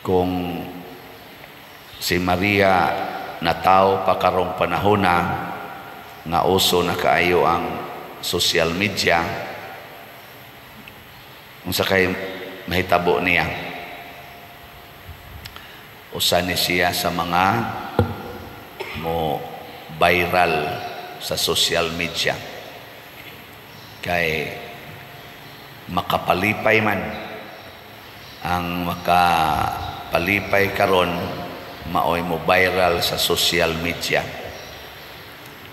kung si Maria nataw pa karong panahon na nga uso na kaayo ang social media, unsa kay mahitabo niya? Usa ni siya sa mga mo viral sa social media kay makapalipay man ang makapalipay karon maoy mo viral sa social media.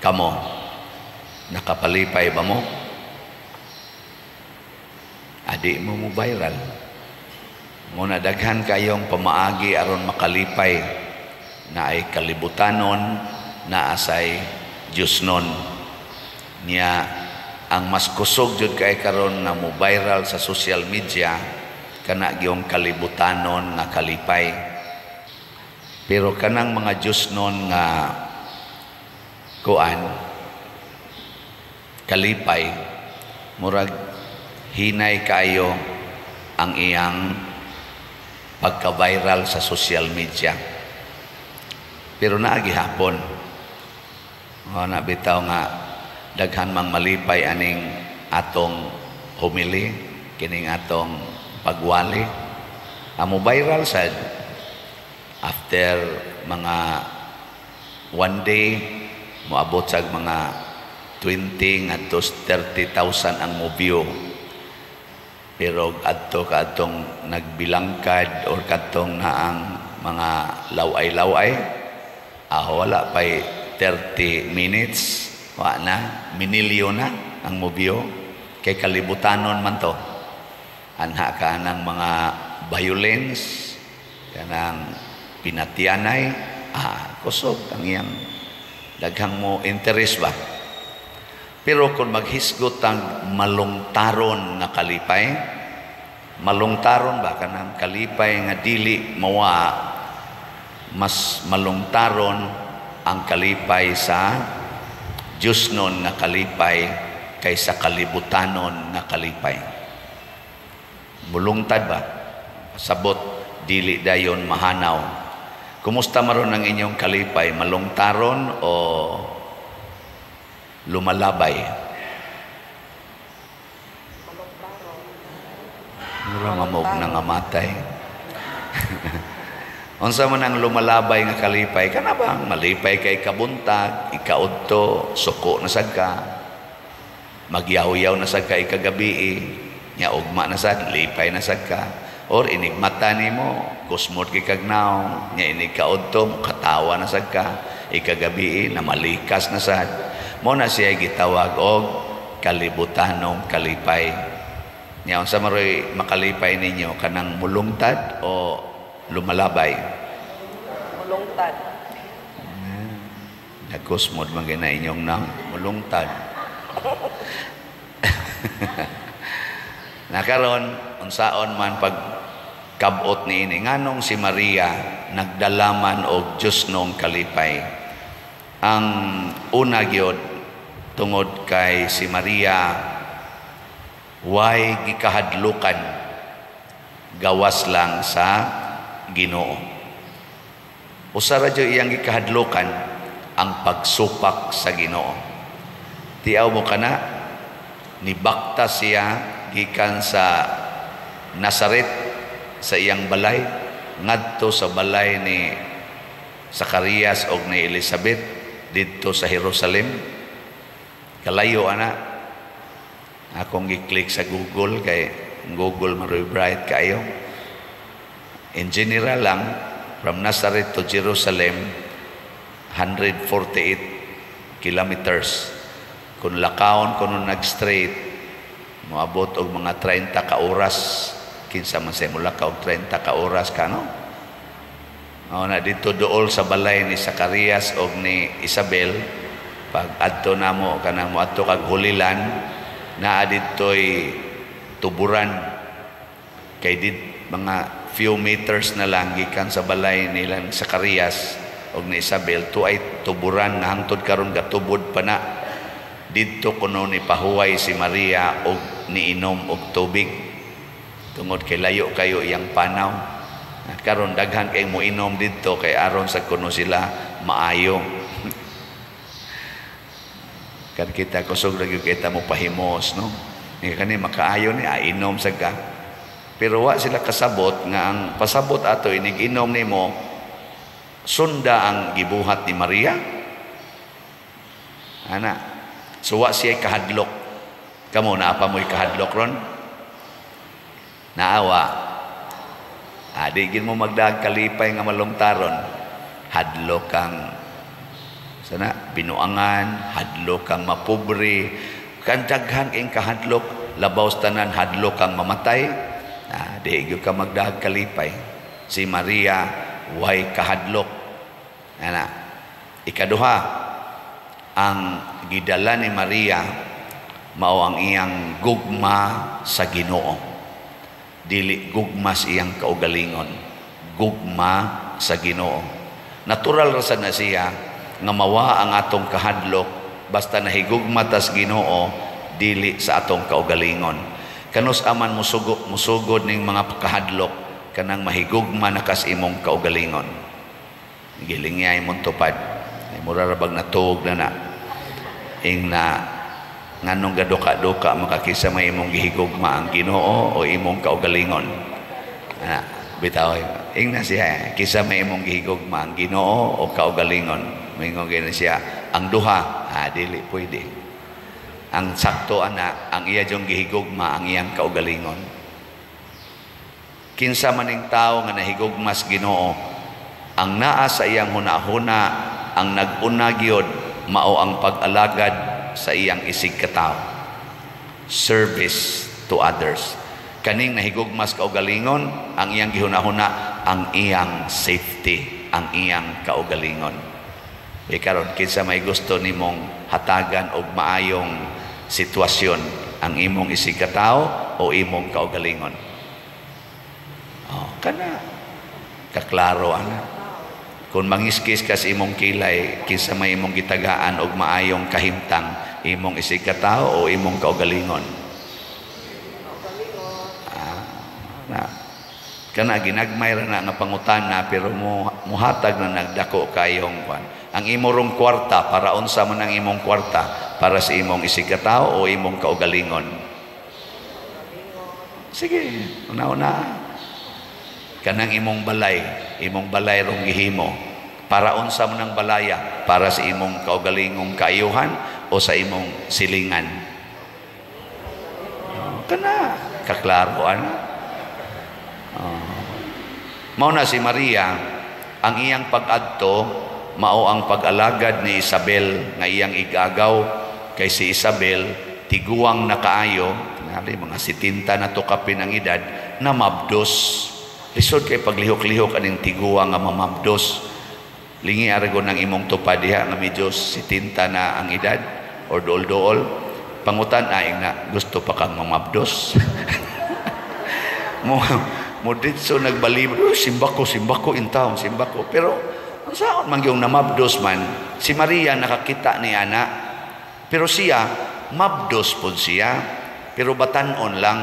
Kamo nakapalipay ba mo? Adi mo mo viral. Muna daghan kayong pamaagi aron makalipay na ay kalibutanon na asay Diosnon niya. Ang mas kusog jud kay karon na mo viral sa social media kana gyung kalibutanon nga kalipay. Pero kanang mga Diosnon nga kuan kalipay murag hinay kayo ang iyang pagka-viral sa social media. Pero naagi hapon nabitaw nga daghan mang malipay aning atong humili, kining atong pagwali. Amo viral sad after mga one day moabot sa mga 20 ngadto 30,000 ang mo view. Pero adto kadtong nagbilangkad or kadtong naang mga laway-laway, wala pay 30 minutes wa na minilyon na ang mobyo kay kalibutanon man to. Anha ka ng mga violence kanang pinatianay, kusog ang iyang daghang mo interest ba. Pero kung maghisgot ang malungtaron na kalipay, malungtaron ba kanang kalipay nga dili mawa, mas malungtaron ang kalipay sa Diosnon nga kalipay kaysa kalibutanon nga kalipay. Mulungtad ba? Sabot dili dayon mahanaw. Kumusta maron ang inyong kalipay? Malungtaron o lumalabay? Mura mamog na nga matay. Unsa man ang lumalabay nga kalipay? Kana ba malipay kay kabuntag, ikaudto, suko na sad ka, magyaw-yaw na sad ka ikagabi, nya ugma na sad, lipay na sad ka, or inigmata nimo, kusmot kay kagnaw, nya inikaudto, katawa na sad ka, ikagabi na malikas na sad. Mo na siya gitawag og kalibutanong kalipay. Nya unsa maroy makalipay ninyo, kanang mulungtad o lumalabay? Mulungtad. Nagkusmod man gina inyong nang mulungtad. Nakaron unsaon man pag kabot niini nganong si Maria nagdalaman og Diosnong kalipay. Ang una gyud tungod kay si Maria way gikahadlukan gawas lang sa Ginoo. Usa ra jud iyang gikahadlukan ang pagsupak sa Ginoo. Tiaw mo kana nibakta siya gikan sa Nazaret sa iyang balay ngadto sa balay ni Zacarias og ni Elizabeth didto sa Jerusalem. Kalayo ana. Akong gi-click sa Google kay Google maroy bright kayo. In general lang, from Nazareth to Jerusalem, 148 kilometers. Kung lakaon, kung nag-straight, moabot og mga 30 ka oras. Kinsa man sa mula ka og 30 ka oras ka, no? Na dito dool sa balay ni Zacarias og ni Isabel, pag adto namo kanang moadto kag hulilan, naa dito'y tuburan kay dit mga few meters na lang gikan sa balay nila ni Zacarias og ni Isabel tuay tuburan nga hangtod karon gatubod pa na didto kuno ni pahuway si Maria og niinom og tubig tungod kay layo kayo iyang panaw. Karon daghan kay mo inom dito kay aron sa kuno sila maayo. Kan kita kusog lagi kita mo pahimos, no? Ni kani makaayo ni inom sa ka. Pero wa sila kasabot nga ang pasabot ato inig inom nimo sunda ang gibuhat ni Maria. Ana. So wa siya kahadlok. Kamo na pa mo'y kahadlok ron? Naawa. Di gid mo magdag kalipay nga malungtaron. Hadlok kang sana binuangan, hadlok kang mapobre, kan daghan ing kahadlok, labaw tanan hadlok kang mamatay. Di gyud ka magdag kalipay. Si Maria way kahadlok. Ana. Ikaduha, ang gidala ni Maria mao ang iyang gugma sa Ginoo. Dili gugma sa iyang kaugalingon, gugma sa Ginoo. Natural ra na siya nga mawa ang atong kahadlok basta nahigugma tas Ginoo, dili sa atong kaugalingon. Kanus aman musugod ning mga kahadlok kanang mahigugma na kas imong kaugalingon. Gilingay imong tupad. Mura ra bag natuog na ing na nganong gaduka-duka makakisa may imong gihigugma ang Ginoo o imong kaugalingon. Bitaw ing na siya kisa may imong gihigugma ang Ginoo o kaugalingon. Mingon gina siya ang duha, dili pwede. Ang sakto ana ang iya jong gihigugma ang iyang kaugalingon. Kinsa maning tawo nga nahigugma sa Ginoo, ang naa sa iyang hunahuna, ang nag-una gyud mao ang pag-alagad sa iyang isig katawo. Service to others. Kaning nahigugmas kaugalingon, ang iyang gihunahuna, ang iyang safety, ang iyang kaugalingon. Karon kinsa may gusto nimong hatagan og maayong sitwasyon, ang imong isig katawo o imong kaugalingon? Kana kaklaro ana. Kung mangiskis ka sa imong kilay, kinsa may imong gitagaan og maayong kahimtang, imong isig katawo o imong kaugalingon? Kana ginagmay ra na nga pangutana pero muhatag na nagdako kayong kwan. Ang imong kwarta, para unsa man ang imong kwarta? Para sa imong isig katawo o imong kaugalingon? Sige, una-una. Kanang imong balay rong gihimo, para unsa man ang balaya? Para sa imong kaugalingong kaayuhan o sa imong silingan? Kana kaklaro ana. Mao na si Maria, ang iyang pag-adto mao ang pag-alagad ni Isabel nga iyang igagaw, kay si Isabel tiguang na kaayo, tingali mga 70 na to kapin ang edad, na mabdos. Lisod kay paglihok-lihok aning tiguang nga mamabdos. Lingi aragon ng imong tupad diha nga medyo 70 na ang edad or dool-dool. Pangutan aing na gusto pa kang mamabdos. mo ditso nagbalib, simbako in town, simbako. Pero saan man yung namabdos man, si Maria nakakita ni ana, pero siya mabdos pud siya, pero batanon lang.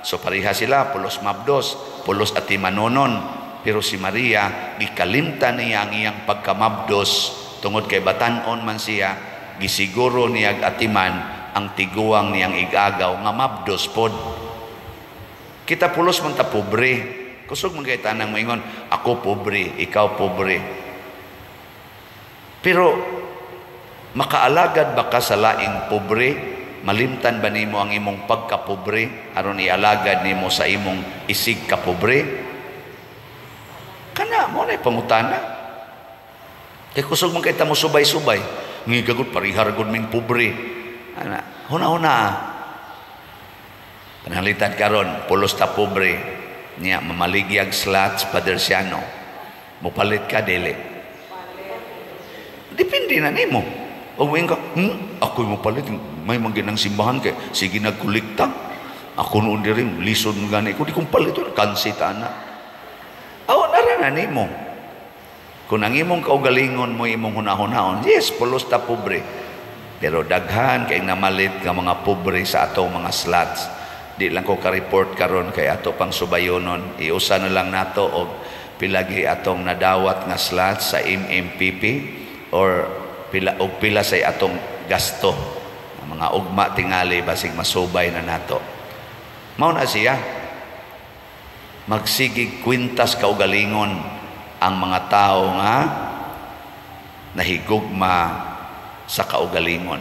So pareha sila, pulos mabdos, pulos atimanonon. Pero si Maria, gikalimtan niya ang iyang pagkamabdos, tungod kay batanon man siya, gisiguro niya atiman ang tiguang niyang igagaw nga mabdos pod. Kita pulos man ta pobre. Kusog man kay tanang moingon, ako pobre, ikaw pobre. Pero makaalagad ba ka sa laing pobre? Malimtan ba nimo ang imong pagkapobre aron ialagad nimo sa imong isig kapobre? Kana mo na pangutana. Kay kusog man kay ta mo subay-subay, ngigagot parihar gud ming pobre. Ana, huna-huna. Panalitan karon pulos ta pobre niya mamaligyag slots padersiano. Mopalit ka dili. Depende na nimo. O ka, ako mo palit, may maginang simbahan kay sige nagkulikta. Ako noon rin, lison gani ko, di kong palit, kansita na. Awan na rin mo. Kung ang imong kaugalingon mo, imong hunahon-hahon, yes, pulos ta pobre. Pero daghan kay namalit nga mga pobre sa atong mga slots. Di lang ko ka-report karon kay ato pang subayonon. Iusa na lang nato og pilagi atong nadawat nga slot sa MMPP or pila say atong gasto mga ugma tingali basig masubay na nato. Mao na siya magsigig kwintas kaugalingon ang mga tao nga nahigugma sa kaugalingon.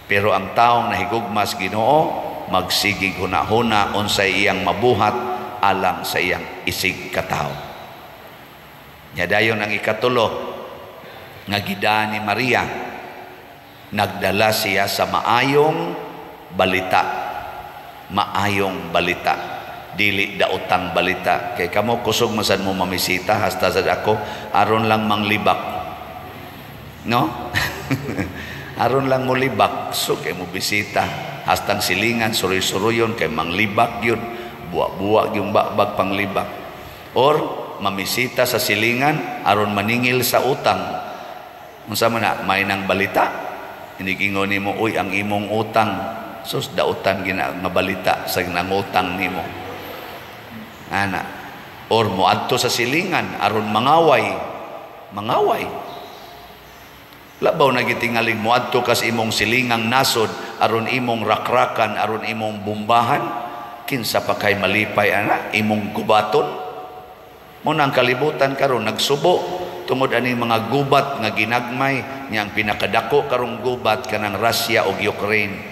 Pero ang taong nahigugma sa Ginoo magsigig hunahuna unsay iyang mabuhat alang sa iyang isig katao. Nya dayon ang ikatulo nga gidaan ni Maria, nagdala siya sa maayong balita. Maayong balita, dili daotang balita. Kay kamo kusog masan mo mamisita hasta sad ako aron lang manglibak, no? Aron lang mo libak, so kay mo bisita hastang silingan suroy-suroyon kay manglibak yun, buwa-buwa yung bakbag panglibak. Or mamisita sa silingan aron maningil sa utang. Unsa man na may nang balita, hindi gingon nimo uy ang imong utang sus dautan gina nga balita sa nangutang nimo. Ana. Or moadto sa silingan aron mangaway. Labaw na gitingaling moadto kas imong silingang nasod aron imong rakrakan, aron imong bumbahan, kinsa pa kay malipay ana imong gubaton. Mo nang kalibutan karon nagsubo tungod aning mga gubat nga ginagmay nya ang pinakadako karong gubat kanang Russia ug Ukraine.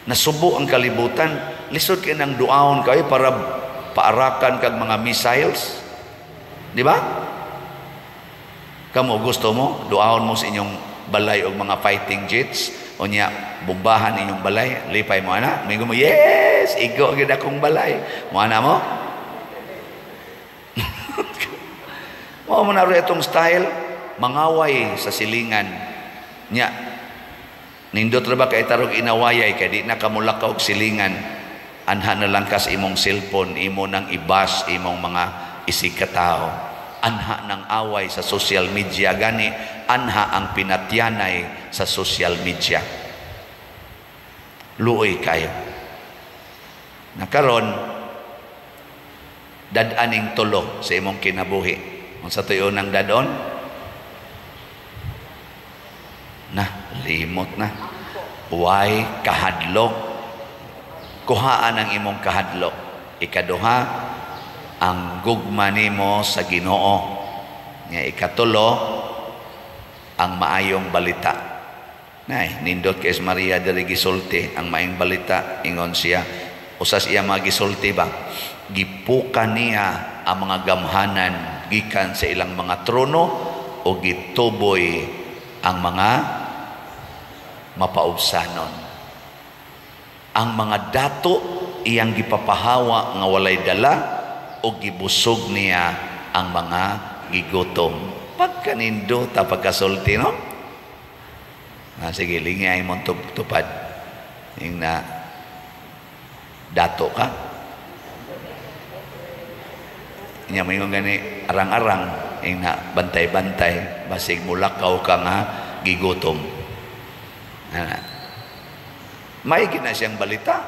Nasubo ang kalibutan, lisod kay nang duaon kayo para paarakan kag mga missiles. Di ba? Kamo gusto mo duaon mo sa inyong balay og mga fighting jets o nya bombahan inyong balay, lipay mo ana, mingo mo yes, igo gid akong balay. Mo ana mo? Mao man na itong style, mangaway sa silingan. Nya, nindot ra ba kay tarog inawayay kay di na kamulakaw og silingan. Anha na lang kas imong cellphone, imo nang ibas imong mga isig katao. Anha ng away sa social media gani, anha ang pinatyanay sa social media. Luoy kayo. Nakaron, dadaning tulo sa imong kinabuhi. Sa tuyo ng dadon na limot na way kahadlok, kuhaan ang imong kahadlok. Ikaduha ang gugma nimo sa Ginoo, nga ikatulo ang maayong balita. Nay nindot kay Maria diri gisulti ang maayong balita, ingon siya usas iya magisulti ba gipukan niya ang mga gamhanan gikan sa ilang mga trono o gituboy ang mga mapaubsanon. Ang mga dato iyang gipapahawa nga walay dala o gibusog niya ang mga gigutom. Pagkanindo ta pagkasulti, no? Sige, lingay mo tupad. Yung na dato ka. Inya mo yung gani arang-arang yung na bantay-bantay basig mulakaw ka nga gigutom. May gina siyang balita.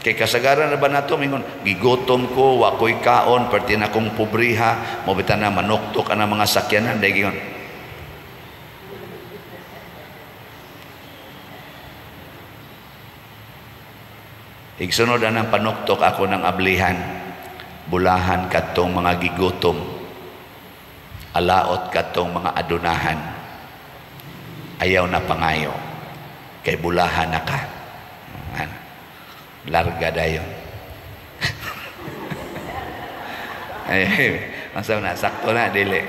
Kay kasagaran na ba nato mingon gigutom ko wa ko'y kaon perti na kong pobriha mo bitan na manuktok ana mga sakyanan dai gingon. Igsunod anang panuktok ako ng ablihan. Bulahan katong mga gigutom, alaot katong mga adunahan, ayaw na pangayo kay bulahan na ka. Larga dayon. Masaw na sakto na dili.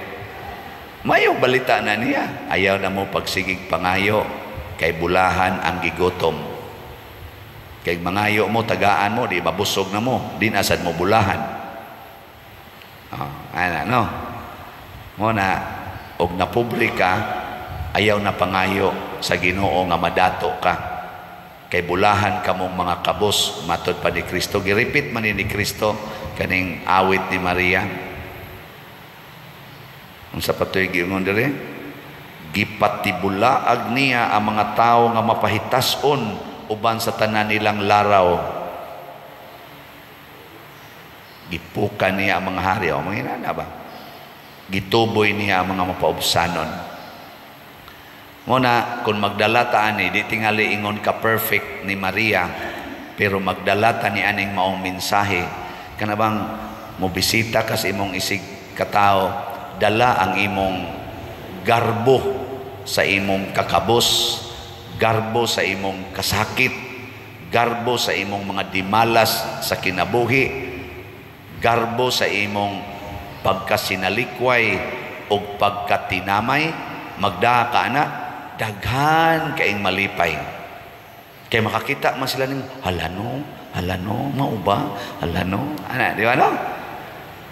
Mayo balita na niya, ayaw na mo pagsigig pangayo kay bulahan ang gigutom. Kay mangayo mo tagaan mo di mabusog na mo, din asad mo bulahan. No? Muna, og napublika, ayaw na pangayo sa Ginoo nga madato ka. Kay bulahan kamong mga kabos, matod pa ni Kristo. Giripit man ni Kristo, kaning awit ni Maria. Ang sa patoy gingon dire, gipatibulaag niya ang mga tao nga mapahitason uban sa tanan nilang laraw. Gipukan niya ang mga hari. O, mga inana ba? Gituboy niya ang mga mapaubsanon. Muna, kung magdalata ani, di tingali ingon ka perfect ni Maria, pero magdalata ni aning maong mensahe, kanabang mobisita ka sa imong isig katao, dala ang imong garbo sa imong kakabos, garbo sa imong kasakit, garbo sa imong mga dimalas sa kinabuhi, garbo sa imong pagkasinalikway o pagkatinamay, magdaa ka na, daghan kaing malipay. Kaya makakita man sila ng halano, mauba, halano, ana, di ba no?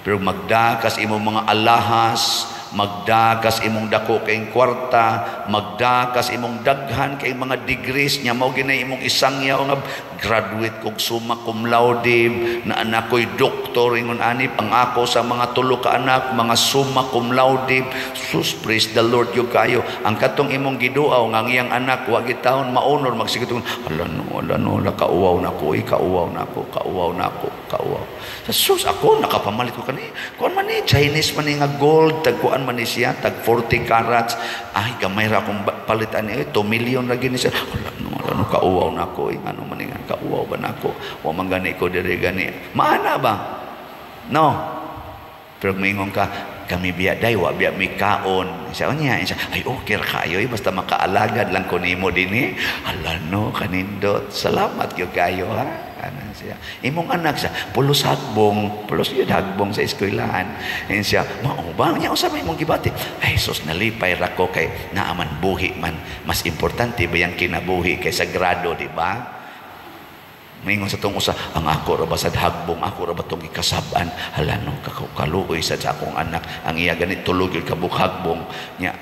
Pero magdakas imong mga alahas, magdakas imong dako kayong kwarta, magdakas imong daghan kayong mga degrees niya, mao ginay imong isangya o nga graduate kog summa cum laude, na anako'y doktor, ingon anip, ang ako sa mga tulo ka anak, mga summa cum laude. Sus, praise the Lord, yung kayo. Ang katong imong giduaw, nga iyang anak, wag itahon maunor, magsigitong, alano, kauwaw na ko, kauwaw na ko. Sus, ako, nakapamalit ko kani. Kuan man ni, Chinese man ni nga gold, tagkuan man ni siya, tag 40 carats. Ay, gamay ra akong palitan niya, 2 million lagi ni siya. Alano, kauwaw na ko, ano man nga, kauwaw ba na ko, o mangani ko dire gani. Maana ba? No. Pero mingon ka, kami biya day, wa biya mi kaon. Siya, ay okay ra kayo, basta makaalagad lang ko nimo dinhi. Alano, kanindot. Salamat gyud kayo, ha? Ano siya, imong anak siya pulos yun hagbong sa eskwelahan. And siya, maubang niya usab imong gibati. Ay sus, nalipay ra ko kay naaman buhi man, mas importante ba yang kinabuhi kay sagrado, di ba? Mingon sa tong usa, ang ako ra ba sad hagbong, ako ra ba tong ikasab-an, halano kaluoy sa akong anak, ang iya ganit tulog yung kabuk hagbong nya,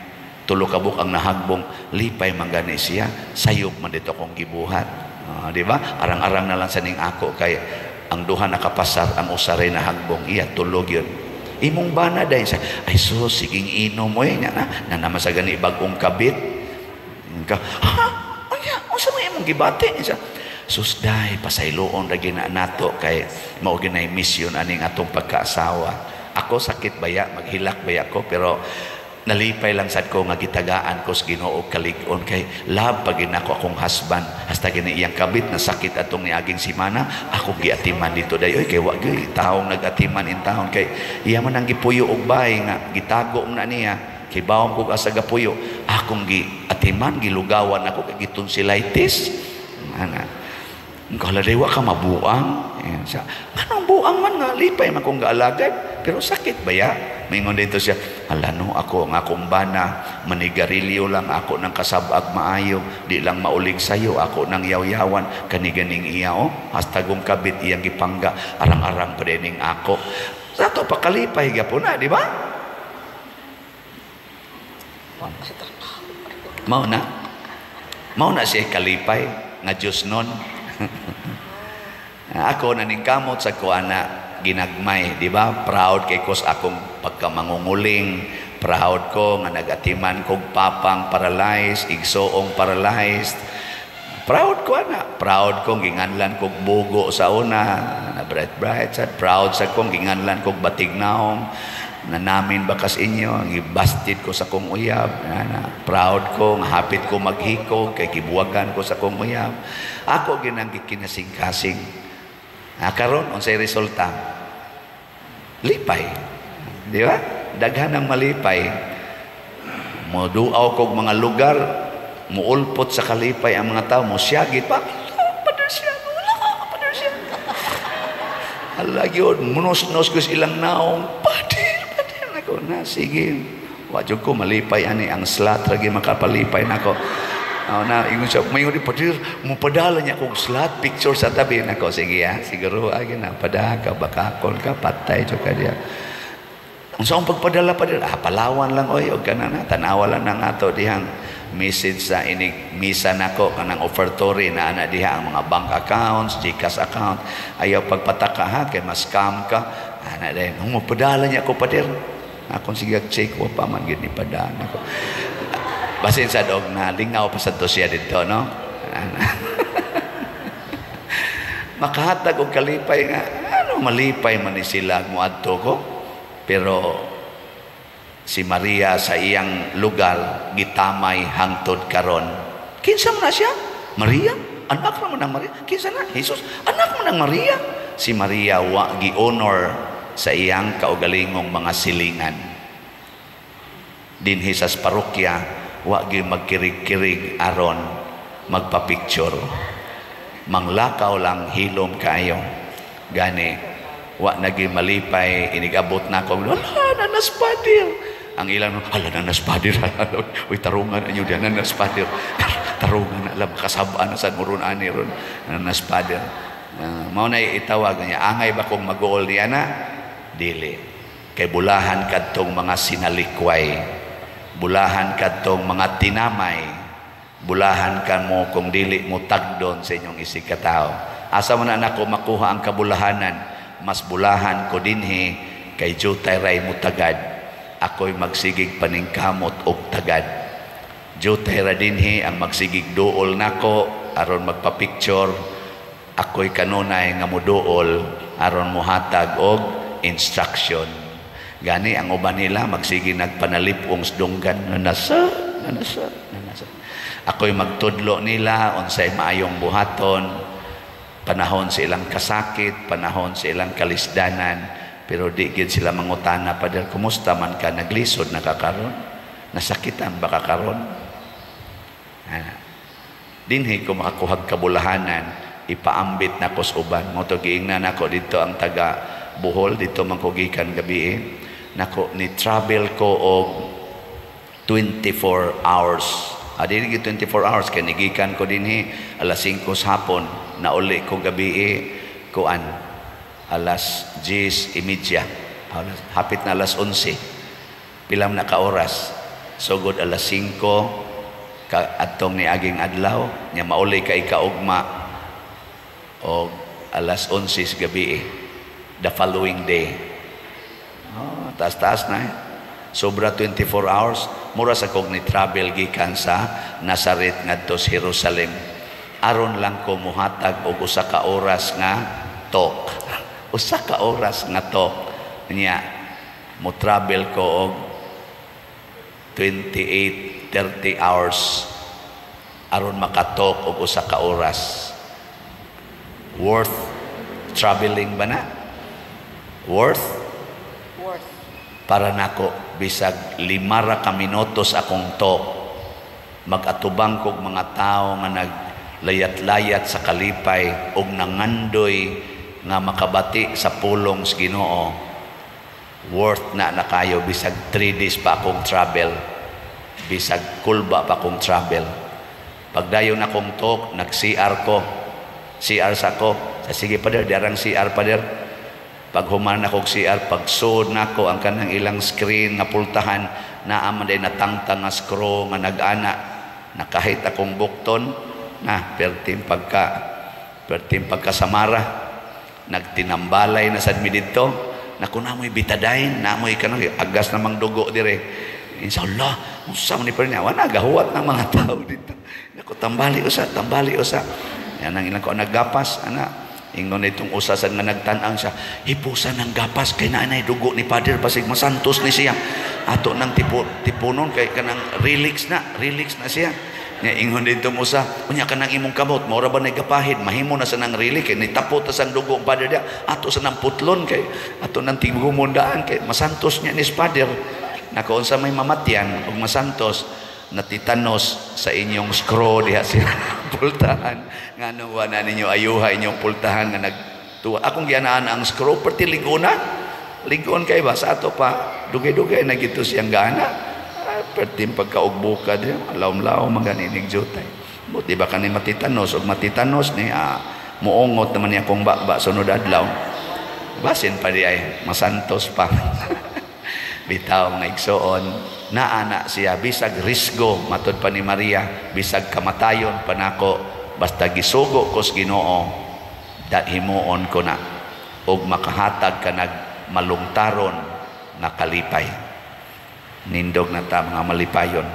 tulo kabuk ang nahagbong, lipay man gani siya, sayop man dito kong gibuhat. Di ba? Arang-arang na lang sa ning ako kay ang duha nakapasar, ang usaray na hagbong, iya tulog yun. Imong bana dahil siya, ay sus, siging inom mo na naman sa gani bagong kabit. Ka, unsa mo imong gibati? Siya, sus dahi, pasayloon lagi na nato kay mao ginay mission aning atong pagkaasawa. Ako sakit baya, maghilak baya ko, pero nalipay lang sad ko nga gitagaan ko sa Ginoo kalig-on kay love pag ginako akong husband hasta gini iyang kabit na sakit atong niaging simana, ako giatiman dito dayoy kay wa gyud taong nagatiman in taon kay iya man ang gipuyo og bahay nga gitago na niya kay bawon ko asa gapuyo, akong giatiman, gilugawan ako kay gitonsillitis ana. Kala dewa ka mabuang. Ayan siya. Anong buang man nga? Lipay man kong gaalagad. Pero sakit ba ya? Mingon dito siya, alano ako, nga akong bana, manigarilyo lang ako ng kasabag maayo, di lang maulig sayo, ako ng yaw-yawan, kaniganing iya, hasta gong kabit iyang gipangga, arang-arang pa dining ako. Sa ito, pakalipay ka po na, di ba? Mao na siya kalipay, nga Diyos nun. Ako naning kamot sa kuana ginagmay, di ba? Proud kay ko sa akong pagkamangunguling, proud ko nga nagatiman kog papang paralyzed, igsoong paralyzed. Proud ko proud kong ginganlan kog bugo sa una, na bright sad, proud sa kong ginganlan kog batignaong na namin bakas inyo, gibasted ko sa kong uyab, proud ko, hapit ko maghikog, kay kibuwagan ko sa kong uyab. Ako ginang gikinasing-kasing. Karon unsay resulta? Lipay. Di ba? Daghan ang malipay. Moduaw kog mga lugar, muulpot sa kalipay ang mga tao, mosyagit pa. Pader siya. Hala gyud, munos-nos ko ilang naong. Pader nako na sige. Wa jud ko malipay ani ang slat lagi makapalipay nako. Na ingon siya, mayon di padir, mupadala niya kong slot picture sa tabi nako. Sige siguro na padaka bakakon ka patay jud ka diya. Unsa ang pagpadala palawan lang oy og kana tanawa lang nang ato dihang message sa inig misa nako kanang offertory na ana diha ang mga bank accounts, GCash account. Ayaw pagpataka ha kay mas scam ka. Ana din, mupadala niya ko padir. Akong sige check ko pa man gid ni padana nako. Basin sa dog na lingaw pa sa to siya dito, no? Makahatag og kalipay nga, ano malipay man ni sila muadto ko. Pero si Maria sa iyang lugar gitamay hangtod karon. Kinsa man na siya? Maria? Anak naman ng Maria. Kinsa na? Jesus? Anak man ng Maria. Si Maria wa gi-honor sa iyang kaugalingong mga silingan. Dinhi sa parokya wa gi magkirig-kirig aron magpa-picture. Manglakaw lang hilom kayo. Gani wa nagi malipay inigabot na ko. Wala nanas padir. Ang ilang hala nanas padir. Uy tarungan anyo diyan nanas padir. Tarungan na alam kasabaan sa muron ani ron nanas padir. Mao na itawag niya angay ba kung mag-uol niya na dili kay bulahan kadtong mga sinalikway, bulahan kadtong mga tinamay, bulahan ka mo kung dili mo tagdon sa inyong isikataw. Asa man na nako makuha ang kabulahanan, mas bulahan ko dinhi kay jutay ray mo tagad, ako'y magsigig paningkamot og tagad. Jutay ra dinhi ang magsigig duol nako aron magpa-picture, ako'y kanunay nga muduol aron muhatag og instruction. Gani ang uban nila magsige nagpanalipong sdunggan nanasa. Ako'y magtudlo nila unsay maayong buhaton, panahon sa ilang kasakit, panahon sa ilang kalisdanan, pero di gid sila mangutana, Padre, kumusta man ka, naglisod na kakaron, nasakitan ba kakaron? Dinhi ko makakuhag kabulahanan, ipaambit na ko sa uban. Mo to giingnan ako dito ang taga Bohol, dito man ko gikan gabi nako ni travel ko og 24 hours. Dili 24 hours kay nigikan ko dinhi alas 5 sa hapon, nauli ko gabi kuan alas 10:30. Hapit na alas 11. Pilam na ka oras. Sugod alas 5 atong ni aging adlaw nya mauli kay kaugma o alas 11 sa gabi the following day. Taas-taas na sobra 24 hours. Mura sa kog ni travel gikan sa Nazaret ngadto sa Jerusalem aron lang ko muhatag og usa ka oras nga talk. Usa ka oras nga talk niya mo travel ko og 28-30 hours aron makatalk og usa ka oras. Worth traveling ba na? Worth para nako bisag 5 ka minutos akong talk magatubang kog mga tao nga naglayat-layat sa kalipay og nangandoy nga makabati sa pulong sa Ginoo. Worth na kayo bisag 3 days pa akong travel, bisag kulba pa akong travel. Pagdayon akong talk, nag-CR ko, CR sa ko, sige Pader, darang CR Pader. Pag human ako CR, pag sud nako ang kanang ilang screen nga pultahan, naaman day natangtang nga screw nga nag-ana, nakahit akong bukton na pertim pagka samara, nagtinambalay na sad mi didto, naku namoy bitadain, namoy kanang agas namang dugo dire. Insyaallah, unsa man ni pa niya, wala gahuwat ng mga tao dito. Naku tambali usa. Yan ang ilang ko naggapas ana. Ingon itong usa sa nga nagtan-ang siya, hipusan ng gapas kay naanay dugo ni Pader basig masantos ni siya. Ato nang tipunon kay kanang relax na siya. Nya ingon dito usa, unya kanang imong kamot, mao ra ba nagapahid, mahimo na sa nang relax kay nitapot ta sang dugo Pader dia. Ato sa nang putlon kay ato nang tigumundaan kay masantos niya ni Pader. Nako unsa may mamatyan ug masantos natitanos sa inyong screw diha siya pultahan nga nung wala ninyo ayuha inyong pultahan nga nagtuwa akong gianaan ang screw perti ligon kay ba sa ato pa dugay-dugay na gito siyang gana perti pagkaugbuka diha lawom-lawom maganinig jutay buti ba kani matitanos ni muongot naman niya kung ba sunod adlaw basin pa di ay masantos pa bitaw nga igsoon naana siya bisag risgo matud pa ni Maria bisag kamatayon pa nako basta gisugo ko sa Ginoo himuon ko na og makahatag ka nag malungtaron nga kalipay nindog na ta mga malipayon.